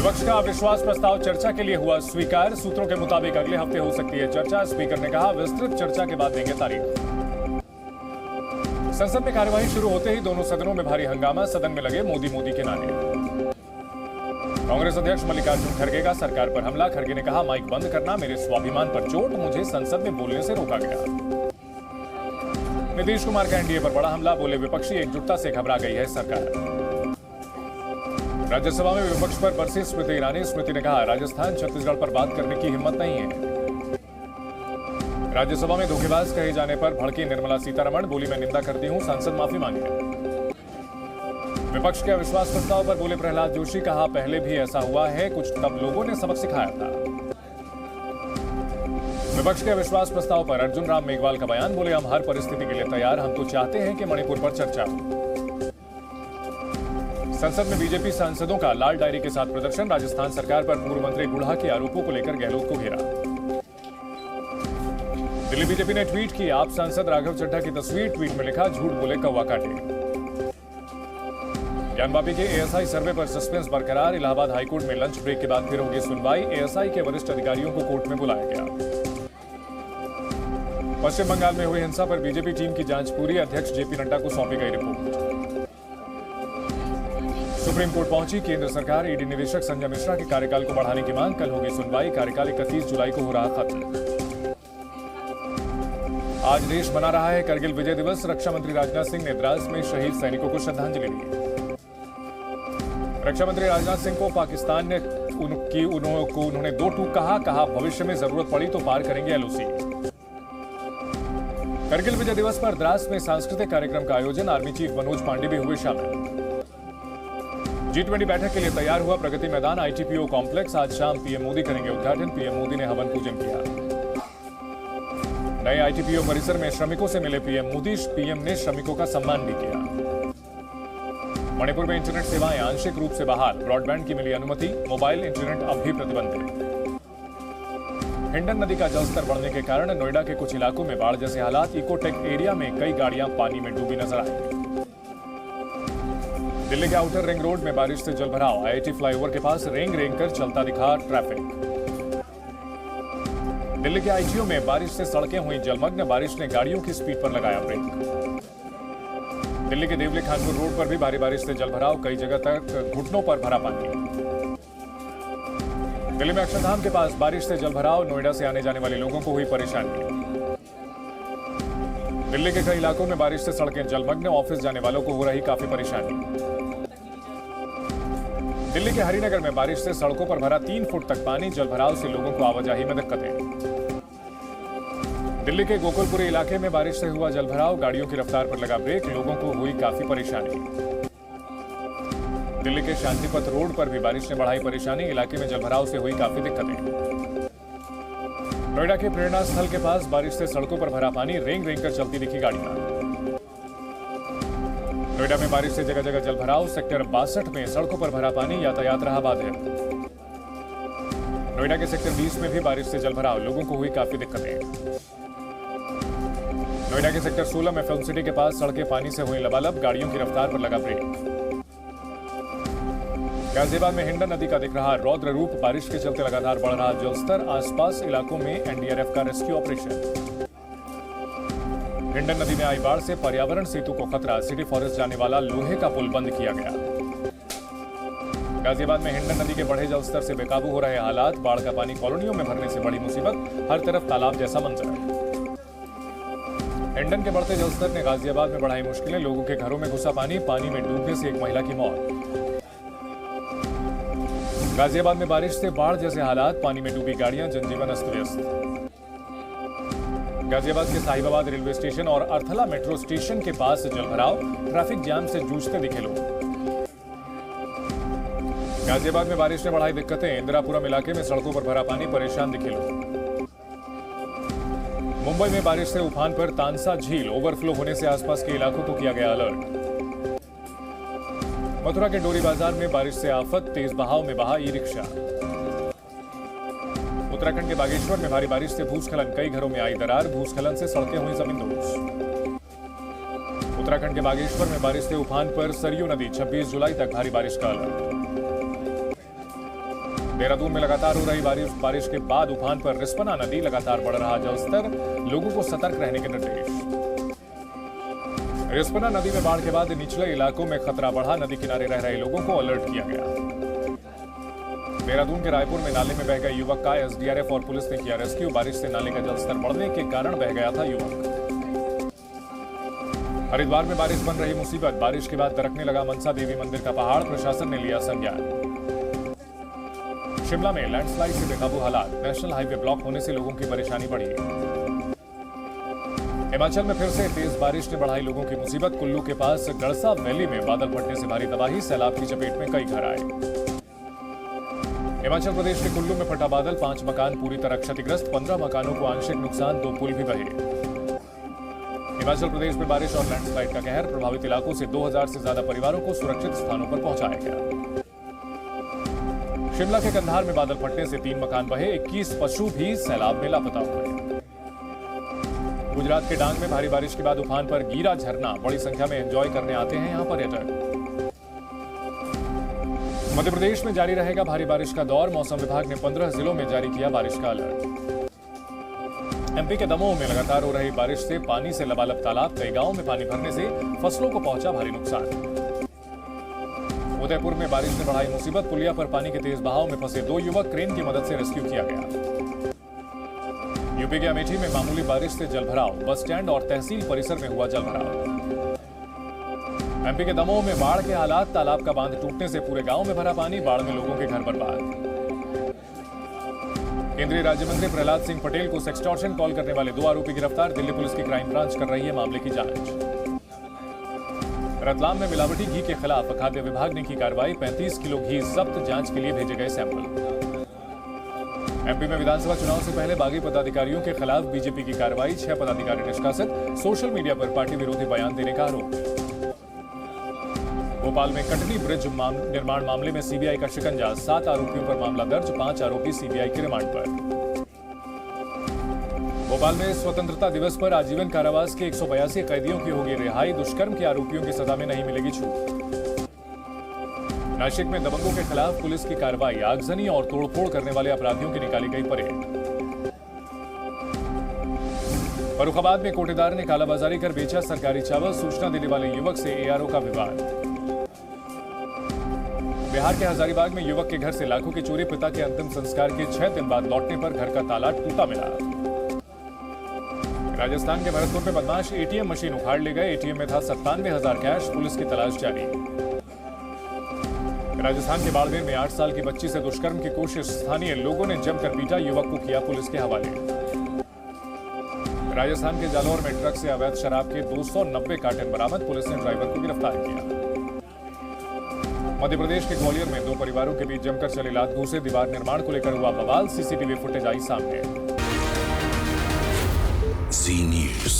विपक्ष का अविश्वास प्रस्ताव चर्चा के लिए हुआ स्वीकार। सूत्रों के मुताबिक अगले हफ्ते हो सकती है चर्चा। स्पीकर ने कहा विस्तृत चर्चा के बाद देंगे तारीख। संसद में कार्यवाही शुरू होते ही दोनों सदनों में भारी हंगामा। सदन में लगे मोदी मोदी के नारे। कांग्रेस अध्यक्ष मल्लिकार्जुन खड़गे का सरकार पर हमला। खड़गे ने कहा माइक बंद करना, मेरे स्वाभिमान पर चोट, मुझे संसद में बोलने से रोका गया। नीतीश कुमार का एनडीए पर बड़ा हमला। बोले विपक्षी एकजुटता से घबरा गई है सरकार। राज्यसभा में विपक्ष पर बरसी स्मृति ईरानी। स्मृति ने कहा राजस्थान छत्तीसगढ़ पर बात करने की हिम्मत नहीं है। राज्यसभा में धोखेबाज कहे जाने पर भड़की निर्मला सीतारमण। बोली मैं निंदा करती हूं, सांसद माफी मांगे। विपक्ष के अविश्वास प्रस्ताव पर बोले प्रहलाद जोशी। कहा पहले भी ऐसा हुआ है, कुछ तब लोगों ने सबक सिखाया था। विपक्ष के अविश्वास प्रस्ताव पर अर्जुन राम मेघवाल का बयान। बोले हम हर परिस्थिति के लिए तैयार, हम तो चाहते हैं कि मणिपुर पर चर्चा हो। संसद में बीजेपी सांसदों का लाल डायरी के साथ प्रदर्शन। राजस्थान सरकार पर पूर्व मंत्री गुढ़ा के आरोपों को लेकर गहलोत को घेरा। दिल्ली बीजेपी ने ट्वीट की आप सांसद राघव चड्ढा की तस्वीर। ट्वीट में लिखा झूठ बोले कौवा काटे। ज्ञानवापी के एएसआई सर्वे पर सस्पेंस बरकरार। इलाहाबाद हाईकोर्ट में लंच ब्रेक के बाद फिर होगी सुनवाई। एएसआई के वरिष्ठ अधिकारियों को कोर्ट में बुलाया गया। पश्चिम बंगाल में हुई हिंसा पर बीजेपी टीम की जांच पूरी। अध्यक्ष जेपी नड्डा को सौंपी गई रिपोर्ट। सुप्रीम कोर्ट पहुंची केंद्र सरकार। ईडी निदेशक संजय मिश्रा के कार्यकाल को बढ़ाने की मांग। कल होगी सुनवाई। कार्यकाल 31 जुलाई को हो रहा खत्म। आज देश मना रहा है करगिल विजय दिवस। रक्षा मंत्री राजनाथ सिंह ने द्रास में शहीद सैनिकों को श्रद्धांजलि दी। रक्षा मंत्री राजनाथ सिंह को पाकिस्तान ने उन्होंने 2 टूक कहा भविष्य में जरूरत पड़ी तो पार करेंगे एलओसी। करगिल विजय दिवस पर द्रास में सांस्कृतिक कार्यक्रम का आयोजन। आर्मी चीफ मनोज पांडे भी हुए शामिल। G20 बैठक के लिए तैयार हुआ प्रगति मैदान। ITPO complex. आज शाम पीएम मोदी करेंगे उद्घाटन। पीएम मोदी ने हवन पूजन किया। नए आईटीपीओ परिसर में श्रमिकों से मिले पीएम मोदी। पीएम ने श्रमिकों का सम्मान भी किया। मणिपुर में इंटरनेट सेवाएं आंशिक रूप से बहाल। ब्रॉडबैंड की मिली अनुमति। मोबाइल इंटरनेट अब भी प्रतिबंधित। हिंडन नदी का जलस्तर बढ़ने के कारण नोएडा के कुछ इलाकों में बाढ़ जैसे हालात। इकोटेक एरिया में कई गाड़ियां पानी में डूबी नजर आई। दिल्ली के आउटर रिंग रोड में बारिश से जलभराव। आईआईटी फ्लाईओवर के पास रेंग कर चलता दिखा ट्रैफिक। दिल्ली के आईटीओ में बारिश से सड़कें हुई जलमग्न। बारिश ने गाड़ियों की स्पीड पर लगाया ब्रेक। दिल्ली के देवली खानपुर रोड पर भी भारी बारिश से जलभराव। कई जगह तक घुटनों पर भरा पानी। दिल्ली में अक्षरधाम के पास बारिश से जलभराव। नोएडा से आने जाने वाले लोगों को हुई परेशानी। दिल्ली के कई इलाकों में बारिश से सड़कें जलमग्न। ऑफिस जाने वालों को हो रही काफी परेशानी। दिल्ली के हरिनगर में बारिश से सड़कों पर भरा 3 फुट तक पानी। जलभराव से लोगों को आवाजाही में दिक्कतें। दिल्ली के गोकुलपुरी इलाके में बारिश से हुआ जलभराव। गाड़ियों की रफ्तार पर लगा ब्रेक। लोगों को हुई काफी परेशानी। दिल्ली के शांतिपथ रोड पर भी बारिश ने बढ़ाई परेशानी। इलाके में जलभराव से हुई काफी दिक्कतें। नोएडा के प्रेरणा स्थल के पास बारिश से सड़कों पर भरा पानी। रेंग कर चलती दिखी गाड़ियां। नोएडा में बारिश से जगह जगह जलभराव। सेक्टर 62 में सड़कों पर भरा पानी। यातायात रहा बाधित। नोएडा के सेक्टर 20 में भी बारिश से जलभराव। लोगों को हुई काफी दिक्कतें। नोएडा के सेक्टर 16 में फिल्म सिटी के पास सड़कें पानी से हुई लबालब। गाड़ियों की रफ्तार पर लगा ब्रेक। गाजियाबाद में हिंडन नदी का दिख रहा रौद्र रूप। बारिश के चलते लगातार बढ़ रहा जलस्तर। आसपास इलाकों में एनडीआरएफ का रेस्क्यू ऑपरेशन। हिंडन नदी में आई बाढ़ से पर्यावरण सेतु को खतरा। सिटी फॉरेस्ट जाने वाला लोहे का पुल बंद किया गया। गाजियाबाद में हिंडन नदी के बढ़े जलस्तर से बेकाबू हो रहे हालात। बाढ़ का पानी कॉलोनियों में भरने से बड़ी मुसीबत। हर तरफ तालाब जैसा मंजर। हिंडन के बढ़ते जलस्तर ने गाजियाबाद में बढ़ाई मुश्किलें। लोगों के घरों में घुसा पानी। पानी में डूबने से एक महिला की मौत। गाजियाबाद में बारिश से बाढ़ जैसे हालात। पानी में डूबी गाड़ियां। जनजीवन अस्त व्यस्त। गाजियाबाद के साहिबाबाद रेलवे स्टेशन और अर्थला मेट्रो स्टेशन के पास जलभराव। ट्रैफिक जाम से जूझते दिखे लोग। गाजियाबाद में बारिश ने बढ़ाई दिक्कतें। इंदिरापुरम इलाके में सड़कों पर भरा पानी। परेशान दिखे लोग। मुंबई में बारिश से उफान पर तानसा झील। ओवरफ्लो होने से आसपास के इलाकों को किया गया अलर्ट। मथुरा के डोरी बाजार में बारिश से आफत। तेज बहाव में बहा ई रिक्शा। उत्तराखंड के बागेश्वर में भारी बारिश से भूस्खलन। कई घरों में आई दरार। भूस्खलन से सड़कें हुई जमींदोज। उत्तराखंड के बागेश्वर में बारिश से उफान पर सरयू नदी। 26 जुलाई तक भारी बारिश का अलर्ट। देहरादून में लगातार हो रही बारिश के बाद उफान पर रिस्पना नदी, लगातार बढ़ रहा जलस्तर, लोगों को सतर्क रहने के निर्देश। रिस्पना नदी में बाढ़ के बाद निचले इलाकों में खतरा बढ़ा, नदी किनारे रह रहे लोगों को अलर्ट किया गया। देहरादून के रायपुर में नाले में बह गए युवक का एसडीआरएफ और पुलिस ने किया रेस्क्यू, बारिश से नाले का जलस्तर बढ़ने के कारण बह गया था युवक। हरिद्वार में बारिश बन रही मुसीबत, बारिश के बाद दरकने लगा मनसा देवी मंदिर का पहाड़, प्रशासन ने लिया संज्ञान। शिमला में लैंडस्लाइड से बेकाबू हालात, नेशनल हाईवे ब्लॉक होने से लोगों की परेशानी बढ़ी। हिमाचल में फिर से तेज बारिश ने बढ़ाई लोगों की मुसीबत, कुल्लू के पास गड़सा वैली में बादल फटने से भारी तबाही, सैलाब की चपेट में कई घर आए। हिमाचल प्रदेश के कुल्लू में फटा बादल, 5 मकान पूरी तरह क्षतिग्रस्त, 15 मकानों को आंशिक नुकसान, 2 पुल भी बहे। हिमाचल प्रदेश में बारिश और लैंडस्लाइड का कहर, प्रभावित इलाकों से 2000 से ज्यादा परिवारों को सुरक्षित स्थानों पर पहुंचाया गया। शिमला के कंधार में बादल फटने से 3 मकान बहे, 21 पशु भी सैलाब में लापता हुए। गुजरात के डांग में भारी बारिश के बाद उफान पर गिरा झरना, बड़ी संख्या में एंजॉय करने आते हैं यहां पर्यटक। मध्य प्रदेश में जारी रहेगा भारी बारिश का दौर, मौसम विभाग ने 15 जिलों में जारी किया बारिश का अलर्ट। एमपी के दमोह में लगातार हो रही बारिश से पानी से लबालब तालाब, कई गांवों में पानी भरने से फसलों को पहुंचा भारी नुकसान। उदयपुर में बारिश ने बढ़ाई मुसीबत, पुलिया पर पानी के तेज बहाव में फंसे 2 युवक, क्रेन की मदद से रेस्क्यू किया गया। यूपी के अमेठी में मामूली बारिश से जलभराव, बस स्टैंड और तहसील परिसर में हुआ जलभराव। एमपी के दमोह में बाढ़ के हालात, तालाब का बांध टूटने से पूरे गांव में भरा पानी, बाढ़ में लोगों के घर बर्बाद। केंद्रीय राज्य मंत्री प्रहलाद सिंह पटेल को सेक्सटॉर्शन कॉल करने वाले 2 आरोपी गिरफ्तार, दिल्ली पुलिस की क्राइम ब्रांच कर रही है मामले की जांच। रतलाम में मिलावटी घी के खिलाफ खाद्य विभाग ने की कार्रवाई, 35 किलो घी जब्त, जांच के लिए भेजे गए सैंपल। एमपी में विधानसभा चुनाव से पहले बागी पदाधिकारियों के खिलाफ बीजेपी की कार्रवाई, 6 पदाधिकारी निष्कासित, सोशल मीडिया पर पार्टी विरोधी बयान देने का आरोप। भोपाल में कटनी ब्रिज निर्माण मामले में सीबीआई का शिकंजा, 7 आरोपियों पर मामला दर्ज, 5 आरोपी सीबीआई के रिमांड पर। भोपाल में स्वतंत्रता दिवस पर आजीवन कारावास के 182 कैदियों की होगी रिहाई, दुष्कर्म के आरोपियों की सजा में नहीं मिलेगी छूट। नासिक में दबंगों के खिलाफ पुलिस की कार्रवाई, आगजनी और तोड़फोड़ करने वाले अपराधियों की निकाली गई परेड। फर्रुखाबाद में कोटेदार ने कालाबाजारी कर बेचा सरकारी चावल, सूचना देने वाले युवक से एआरओ का विवाद। बिहार के हजारीबाग में युवक के घर से लाखों की चोरी, पिता के अंतिम संस्कार के 6 दिन बाद लौटने पर घर का ताला टूटा मिला। राजस्थान के भरतपुर में बदमाश एटीएम मशीन उखाड़ ले गए, एटीएम में था 97,000 कैश, पुलिस की तलाश जारी। राजस्थान के बाड़मेर में 8 साल की बच्ची से दुष्कर्म की कोशिश, स्थानीय लोगों ने जमकर पीटा, युवक को किया पुलिस के हवाले। राजस्थान के जालौर में ट्रक से अवैध शराब के 290 कार्टन बरामद, पुलिस ने ड्राइवर को गिरफ्तार किया। मध्य प्रदेश के ग्वालियर में 2 परिवारों के बीच जमकर चले लात घूंसे, दीवार निर्माण को लेकर हुआ बवाल, सीसीटीवी फुटेज आई सामने। जी न्यूज़।